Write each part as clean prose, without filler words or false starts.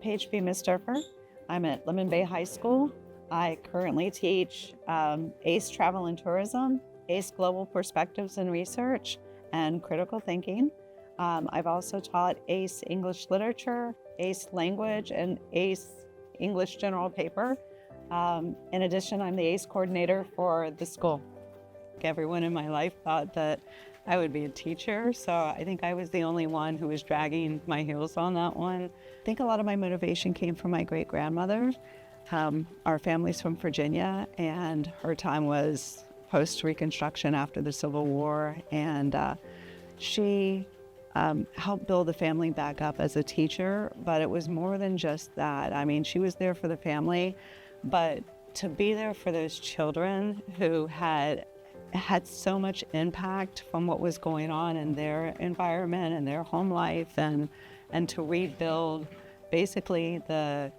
Paige Beamesderfer. I'm at Lemon Bay High School. I currently teach ACE Travel and Tourism, ACE Global Perspectives and Research, and Critical Thinking. I've also taught ACE English Literature, ACE Language, and ACE English General Paper. In addition, I'm the ACE coordinator for the school. Everyone in my life thought that I would be a teacher, so I think I was the only one who was dragging my heels on that one. I think a lot of my motivation came from my great-grandmother. Our family's from Virginia, and her time was post-Reconstruction after the Civil War, and she helped build the family back up as a teacher, but it was more than just that. I mean, she was there for the family, but to be there for those children who had so much impact from what was going on in their environment and their home life, and to rebuild basically the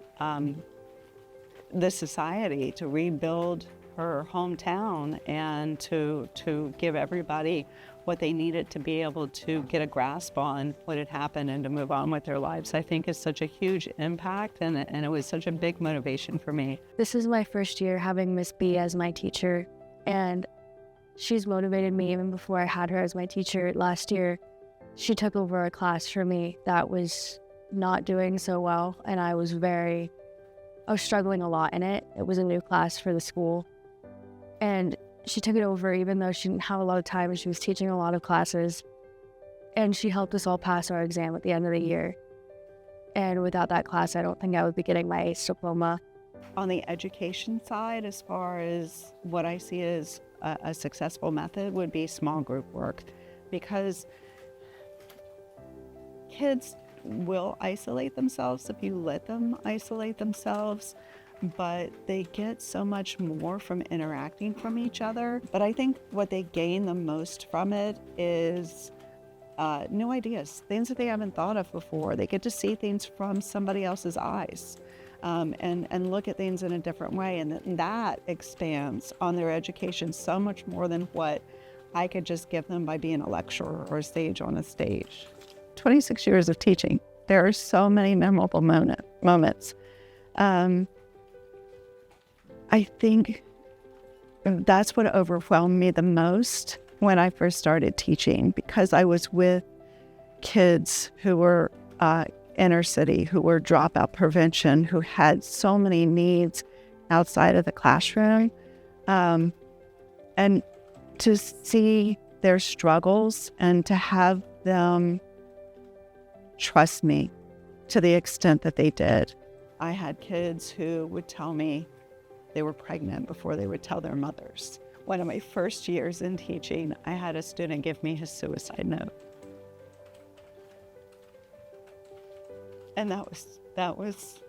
society, to rebuild her hometown, and to give everybody what they needed to be able to get a grasp on what had happened and to move on with their lives, I think is such a huge impact, and it was such a big motivation for me. This is my first year having Miss B as my teacher, and she's motivated me even before I had her as my teacher. Last year, she took over a class for me that was not doing so well, and I was struggling a lot in it. It was a new class for the school, and she took it over even though she didn't have a lot of time, and she was teaching a lot of classes, and she helped us all pass our exam at the end of the year. And without that class, I don't think I would be getting my ACE diploma. On the education side, as far as what I see as a successful method, would be small group work, because kids will isolate themselves if you let them isolate themselves, but they get so much more from interacting from each other. But I think what they gain the most from it is new ideas, things that they haven't thought of before. They get to see things from somebody else's eyes. And look at things in a different way, and that expands on their education so much more than what I could just give them by being a lecturer or a sage on a stage. 26 years of teaching, there are so many memorable moments. I think that's what overwhelmed me the most when I first started teaching, because I was with kids who were inner city, who were dropout prevention, who had so many needs outside of the classroom, and to see their struggles and to have them trust me to the extent that they did. I had kids who would tell me they were pregnant before they would tell their mothers. One of my first years in teaching, I had a student give me his suicide note. And that was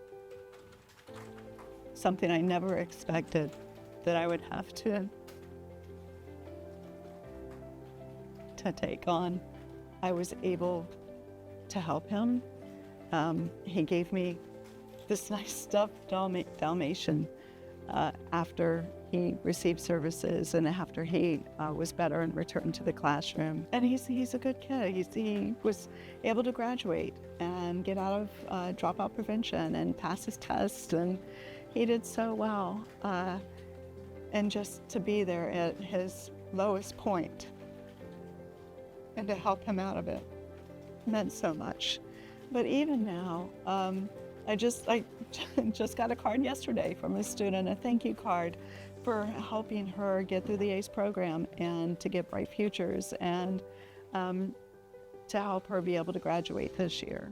something I never expected that I would have to take on. I was able to help him. He gave me this nice stuffed Dalmatian after he received services and after he was better and returned to the classroom. And he's a good kid. He was able to graduate and get out of dropout prevention and pass his test, and he did so well. And just to be there at his lowest point and to help him out of it meant so much. But even now, I just got a card yesterday from a student, a thank you card for helping her get through the ACE program and to get bright futures, and to help her be able to graduate this year.